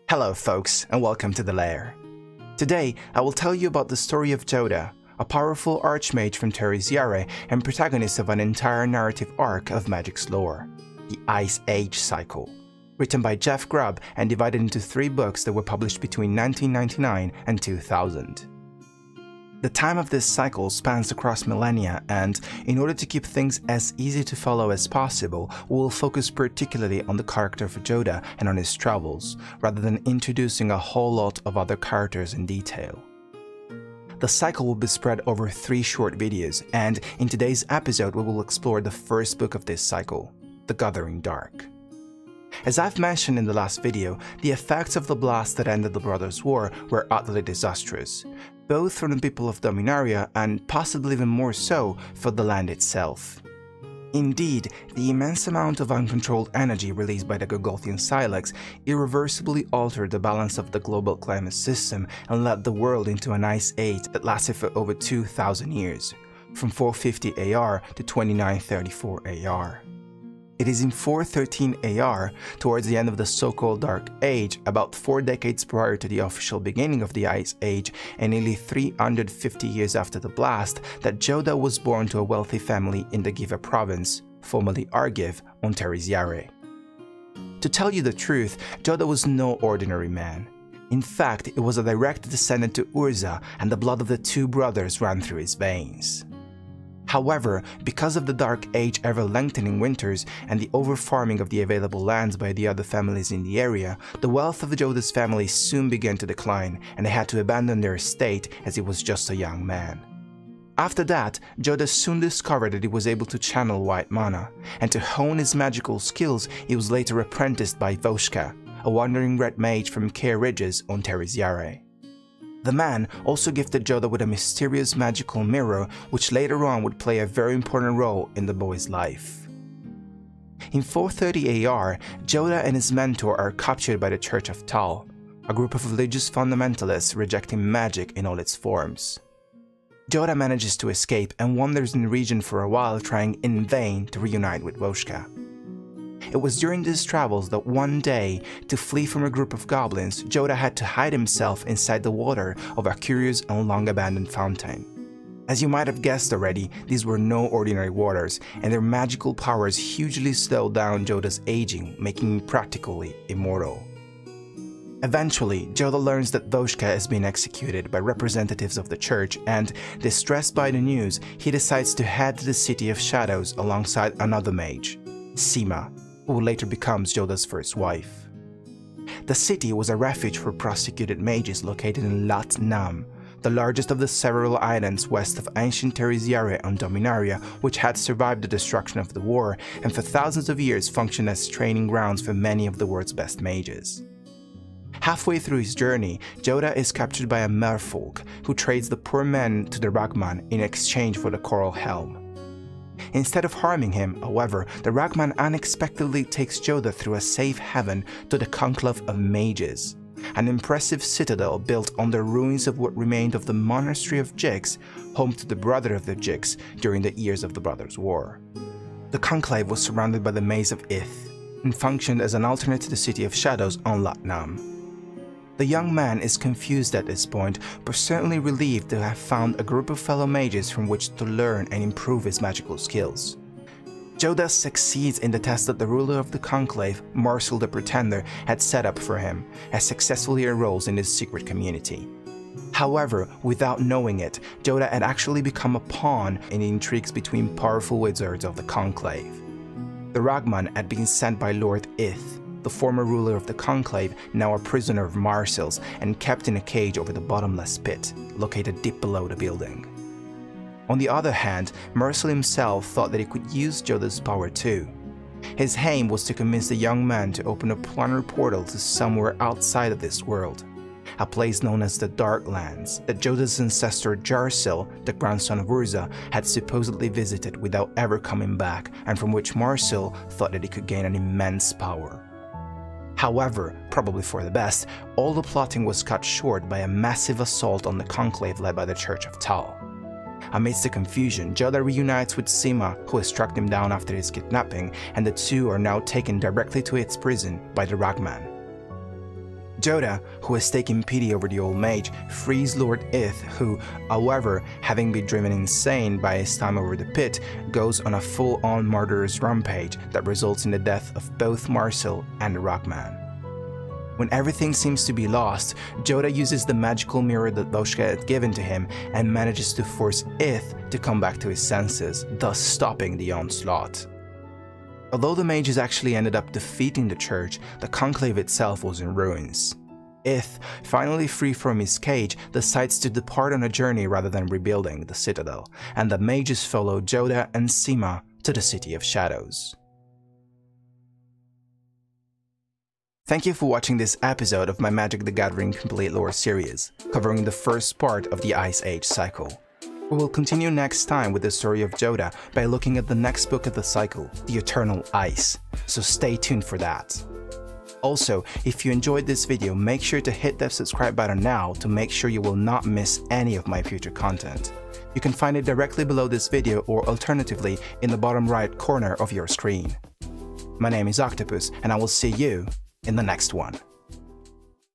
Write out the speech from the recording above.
Hello folks, and welcome to The Lair. Today, I will tell you about the story of Jodah, a powerful Archmage from Terisiare and protagonist of an entire narrative arc of Magic's lore, the Ice Age cycle, written by Jeff Grubb and divided into 3 books that were published between 1999 and 2000. The time of this cycle spans across millennia, and in order to keep things as easy to follow as possible, we will focus particularly on the character of Jodah and on his travels, rather than introducing a whole lot of other characters in detail. The cycle will be spread over 3 short videos, and in today's episode we will explore the first book of this cycle, The Gathering Dark. As I've mentioned in the last video, the effects of the blast that ended the Brothers' War were utterly disastrous, both for the people of Dominaria and possibly even more so for the land itself. Indeed, the immense amount of uncontrolled energy released by the Golgothian Silex irreversibly altered the balance of the global climate system and led the world into an ice age that lasted for over 2,000 years, from 450 AR to 2934 AR. It is in 413 AR, towards the end of the so-called Dark Age, about 4 decades prior to the official beginning of the Ice Age and nearly 350 years after the blast, that Jodah was born to a wealthy family in the Giva province, formerly Argiv, on Terisiare. To tell you the truth, Jodah was no ordinary man. In fact, it was a direct descendant to Urza, and the blood of the 2 brothers ran through his veins. However, because of the Dark Age ever-lengthening winters and the over-farming of the available lands by the other families in the area, the wealth of Jodah's family soon began to decline, and they had to abandon their estate as he was just a young man. After that, Jodah soon discovered that he was able to channel white mana, and to hone his magical skills he was later apprenticed by Voshka, a wandering red mage from Care Ridges on Terisiare. The man also gifted Jodah with a mysterious magical mirror, which later on would play a very important role in the boy's life. In 430 AR, Jodah and his mentor are captured by the Church of Tal, a group of religious fundamentalists rejecting magic in all its forms. Jodah manages to escape and wanders in the region for a while, trying in vain to reunite with Voshka. It was during these travels that one day, to flee from a group of goblins, Jodah had to hide himself inside the water of a curious and long-abandoned fountain. As you might have guessed already, these were no ordinary waters, and their magical powers hugely slowed down Jodah's aging, making him practically immortal. Eventually, Jodah learns that Voshka is being executed by representatives of the church, and, distressed by the news, he decides to head to the City of Shadows alongside another mage, Sima, who later becomes Jodah's first wife. The city was a refuge for prosecuted mages located in Lat Nam, the largest of the several islands west of ancient Terisiare on Dominaria, which had survived the destruction of the war and for thousands of years functioned as training grounds for many of the world's best mages. Halfway through his journey, Jodah is captured by a merfolk who trades the poor men to the Ragman in exchange for the Coral Helm. Instead of harming him, however, the Ragman unexpectedly takes Jodah through a safe haven to the Conclave of Mages, an impressive citadel built on the ruins of what remained of the monastery of Jix, home to the brother of the Jix during the years of the Brothers' War. The Conclave was surrounded by the Maze of Ith, and functioned as an alternate to the City of Shadows on Lat Nam. The young man is confused at this point, but certainly relieved to have found a group of fellow mages from which to learn and improve his magical skills. Jodah succeeds in the test that the ruler of the Conclave, Mairsil the Pretender, had set up for him, as successfully enrolls in his secret community. However, without knowing it, Jodah had actually become a pawn in the intrigues between powerful wizards of the Conclave. The Ragman had been sent by Lord Ith, the former ruler of the Conclave, now a prisoner of Mairsil's and kept in a cage over the bottomless pit, located deep below the building. On the other hand, Mairsil himself thought that he could use Jodah's power too. His aim was to convince the young man to open a planar portal to somewhere outside of this world, a place known as the Darklands that Jodah's ancestor Mairsil, the grandson of Urza, had supposedly visited without ever coming back, and from which Mairsil thought that he could gain an immense power. However, probably for the best, all the plotting was cut short by a massive assault on the Conclave led by the Church of Tal. Amidst the confusion, Jodah reunites with Sima, who has tracked him down after his kidnapping, and the two are now taken directly to its prison by the Ragman. Jodah, who has taken pity over the old mage, frees Lord Ith, who, however, having been driven insane by his time over the pit, goes on a full-on murderous rampage that results in the death of both Mairsil and the Ragman. When everything seems to be lost, Jodah uses the magical mirror that Voshka had given to him and manages to force Ith to come back to his senses, thus stopping the onslaught. Although the mages actually ended up defeating the church, the Conclave itself was in ruins. Ith, finally free from his cage, decides to depart on a journey rather than rebuilding the citadel, and the mages follow Jodah and Sima to the City of Shadows. Thank you for watching this episode of my Magic the Gathering Complete Lore series, covering the first part of the Ice Age cycle. We will continue next time with the story of Jodah by looking at the next book of the cycle, The Eternal Ice, so stay tuned for that. Also, if you enjoyed this video, make sure to hit that subscribe button now to make sure you will not miss any of my future content. You can find it directly below this video or alternatively in the bottom right corner of your screen. My name is Octopus, and I will see you in the next one.